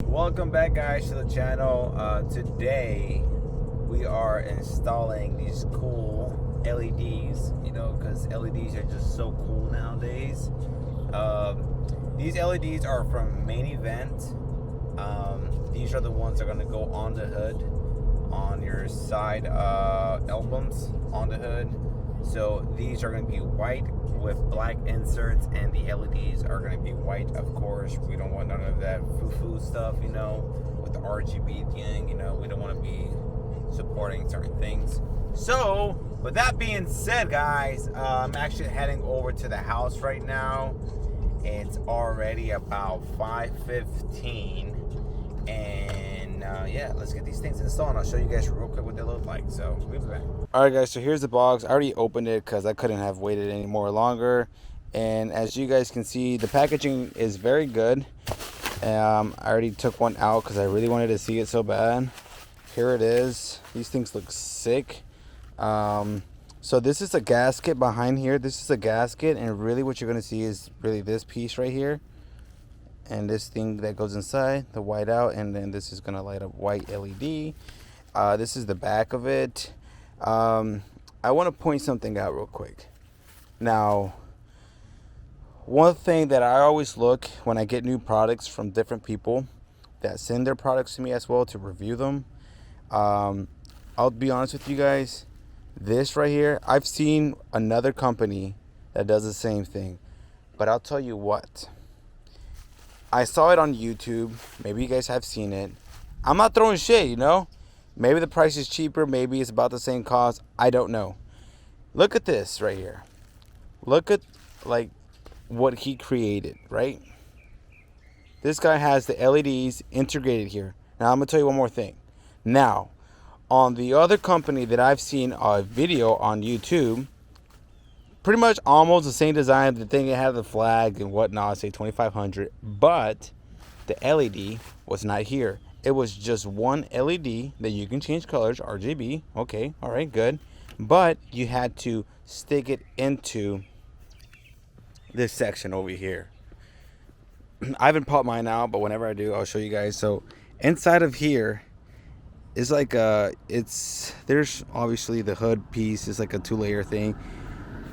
Welcome back, guys, to the channel. Today we are installing these cool LEDs, because LEDs are just so cool nowadays. These LEDs are from Mainevents. These are the ones that are going to go on the hood, on your side emblems on the hood. So these are going to be white with black inserts, and the LEDs are going to be white, of course. We don't want none of that foo-foo stuff, with the RGB thing. We don't want to be supporting certain things. So with that being said, guys, I'm actually heading over to the house right now. It's already about 5:15, and yeah, let's get these things installed. I'll show you guys real quick what they look like. So we'll be back. All right, guys, so here's the box. I already opened it because I couldn't have waited any more longer, and as you guys can see, the packaging is very good. I already took one out because I really wanted to see it so bad. Here it is. These things look sick. So this is a gasket behind here. This is a gasket, and really what you're going to see is really this piece right here, and this thing that goes inside, the white out, and then this is going to light up white LED. This is the back of it. I want to point something out real quick. Now, one thing that I always look when I get new products from different people that send their products to me as well to review them, I'll be honest with you guys, this right here, I've seen another company that does the same thing, but I'll tell you what, I saw it on YouTube. Maybe you guys have seen it. I'm not throwing shit, Maybe the price is cheaper. Maybe it's about the same cost. I don't know. Look at this right here. Look at what he created, right? This guy has the LEDs integrated here. Now I'm going to tell you one more thing. Now, on the other company that I've seen a video on YouTube, pretty much almost the same design. The thing, it had the flag and whatnot, say 2500, but the LED was not here. It was just one LED that you can change colors, RGB. Okay, all right, good. But you had to stick it into this section over here. I haven't popped mine out, but whenever I do, I'll show you guys. So inside of here is like there's obviously the hood piece is like a 2-layer thing.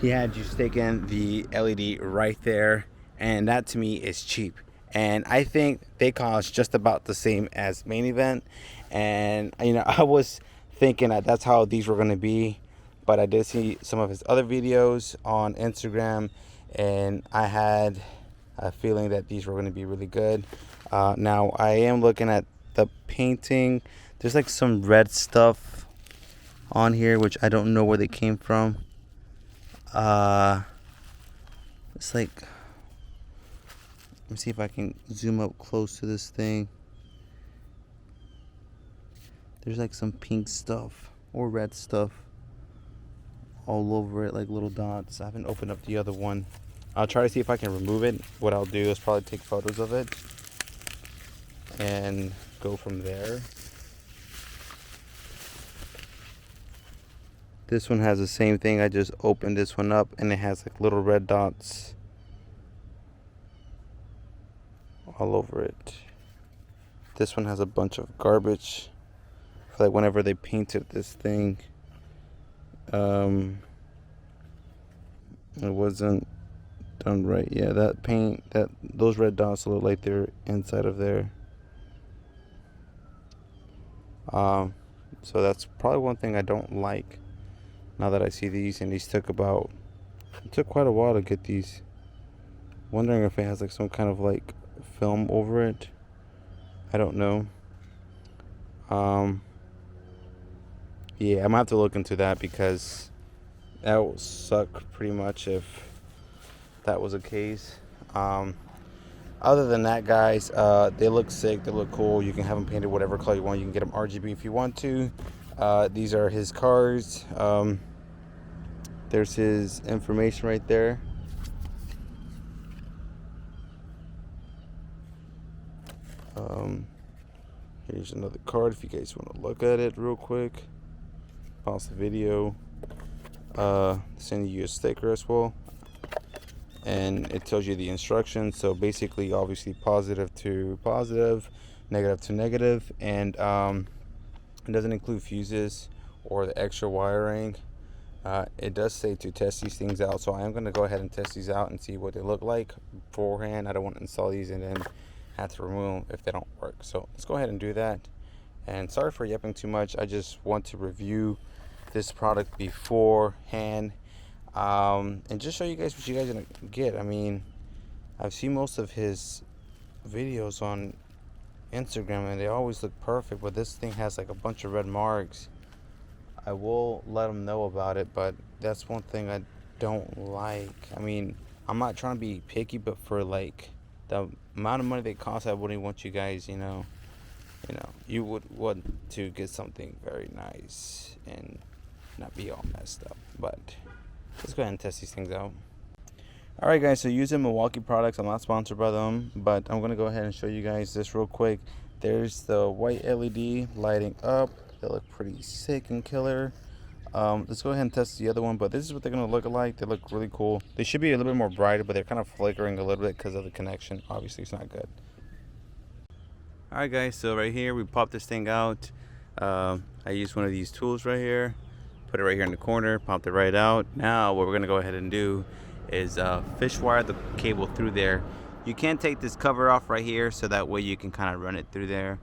He had you stick in the LED right there, and that to me is cheap. And I think they cost just about the same as Mainevent. And I was thinking that's how these were going to be, but I did see some of his other videos on Instagram, and I had a feeling that these were going to be really good. Now I am looking at the painting. There's like some red stuff on here, which I don't know where they came from. It's like, let me see if I can zoom up close to this thing. There's like some pink stuff or red stuff all over it, like little dots. I haven't opened up the other one. I'll try to see if I can remove it. What I'll do is probably take photos of it and go from there. This one has the same thing. I just opened this one up, and it has like little red dots all over it. This one has a bunch of garbage for like whenever they painted this thing. It wasn't done right. Yeah, that paint, those red dots look like they're inside of there. So that's probably one thing I don't like now that I see these. And these took quite a while to get these. Wondering if it has like some kind of like film over it. I don't know. Yeah, I'm gonna have to look into that, because that would suck pretty much if that was the case. Other than that, guys, they look sick. They look cool. You can have them painted whatever color you want. You can get them RGB if you want to. These are his cards. There's his information right there. Here's another card if you guys want to look at it real quick. Pause the video. Send you a sticker as well. and it tells you the instructions. So basically, obviously, positive to positive, negative to negative, and it doesn't include fuses or the extra wiring. It does say to test these things out, so I am going to go ahead and test these out and see what they look like beforehand. I don't want to install these and then have to remove them if they don't work. So let's go ahead and do that. And sorry for yapping too much. I just want to review this product beforehand, and just show you guys what you guys are gonna get. I mean, I've seen most of his videos on Instagram and they always look perfect, but this thing has like a bunch of red marks. I will let them know about it, but that's one thing I don't like. I mean, I'm not trying to be picky, but for like the amount of money they cost, I wouldn't want you guys, you would want to get something very nice and not be all messed up. But let's go ahead and test these things out. Alright guys, so using Milwaukee products. I'm not sponsored by them, but I'm going to go ahead and show you guys this real quick. There's the white LED lighting up. They look pretty sick and killer. Let's go ahead and test the other one, but this is what they're going to look like. They look really cool. They should be a little bit more brighter, but they're kind of flickering a little bit because of the connection. Obviously it's not good. Alright guys, so right here we popped this thing out. I used one of these tools right here, put it right here in the corner, popped it right out. Now what we're going to go ahead and do is fish wire the cable through there. You can take this cover off right here, so that way you can kind of run it through there,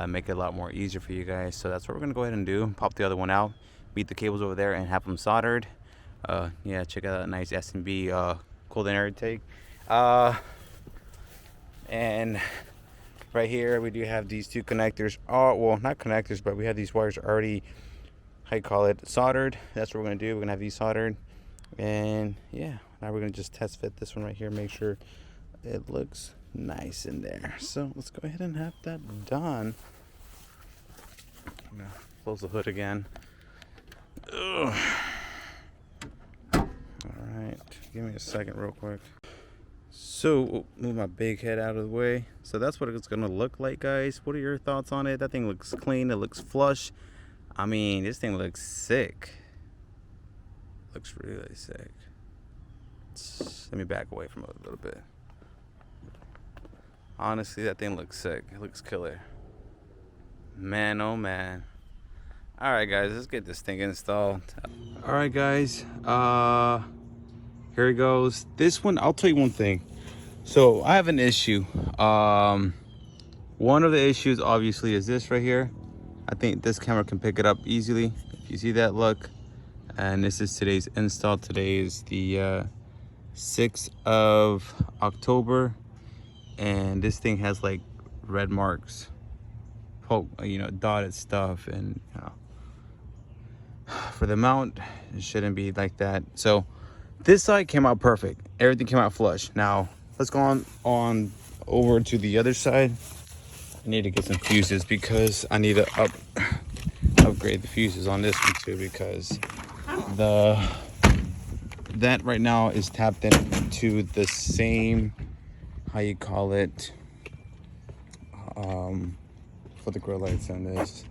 make it a lot more easier for you guys. So that's what we're going to go ahead and do. Pop the other one out, beat the cables over there, and have them soldered. Yeah, check out that nice S&B cold and air intake. And right here we do have these two connectors. Oh, well, not connectors, but we have these wires already, how you call it, soldered. That's what we're gonna do. We're gonna have these soldered, and yeah, now we're gonna just test fit this one right here, make sure it looks nice in there. So let's go ahead and have that done. I'm gonna close the hood again. Ugh. All right, give me a second real quick. So move my big head out of the way. So that's what it's gonna look like, guys. What are your thoughts on it? That thing looks clean, it looks flush. I mean, this thing looks sick. Looks really sick. Let me back away from it a little bit. Honestly, that thing looks sick. It looks killer. Man, oh man. All right guys, let's get this thing installed. All right guys, here it goes. This one, I'll tell you one thing. So I have an issue. One of the issues obviously is this right here. I think this camera can pick it up easily. If you see that, look. And this is today's install. Today is the 6th of October. And this thing has like red marks, dotted stuff. And for the mount, it shouldn't be like that. So this side came out perfect. Everything came out flush. Now let's go on over to the other side. I need to get some fuses because I need to upgrade the fuses on this one too, because that right now is tapped into the same, how you call it, for the grill lights on this.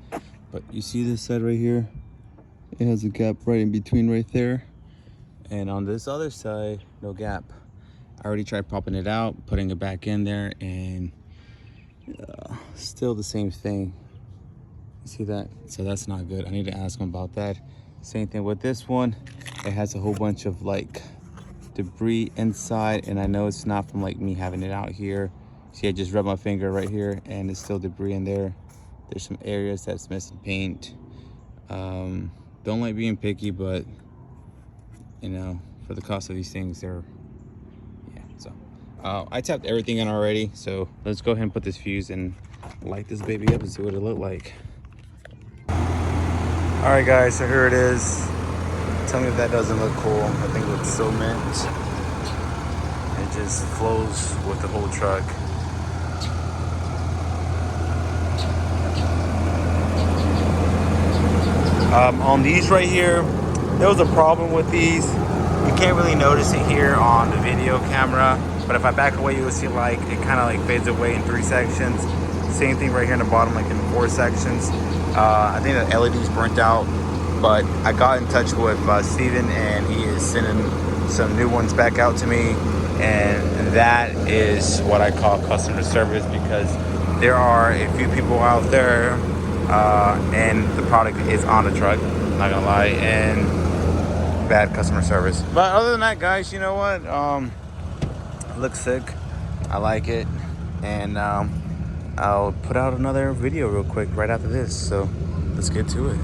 But you see this side right here, it has a gap right in between right there, and on this other side, no gap. I already tried popping it out, putting it back in there, and still the same thing. You see that? So that's not good. I need to ask them about that. Same thing with this one. It has a whole bunch of like debris inside, and I know it's not from like me having it out here. See, I just rubbed my finger right here and it's still debris in there. There's some areas that's missing paint. Don't like being picky, but for the cost of these things, they're, yeah. So I tapped everything in already, so let's go ahead and put this fuse and light this baby up and see what it looked like. All right guys, so here it is. Tell me if that doesn't look cool. I think it looks so mint. It just flows with the whole truck. On these right here, there was a problem with these. You can't really notice it here on the video camera, but if I back away, you'll see like it kind of like fades away in 3 sections. Same thing right here in the bottom, like in 4 sections. I think the LED's burnt out, but I got in touch with Steven, and he is sending some new ones back out to me, and that is what I call customer service, because there are a few people out there, and the product is on the truck, not gonna lie, and bad customer service. But other than that, guys, you know what? It looks sick. I like it. And I'll put out another video real quick right after this. So let's get to it.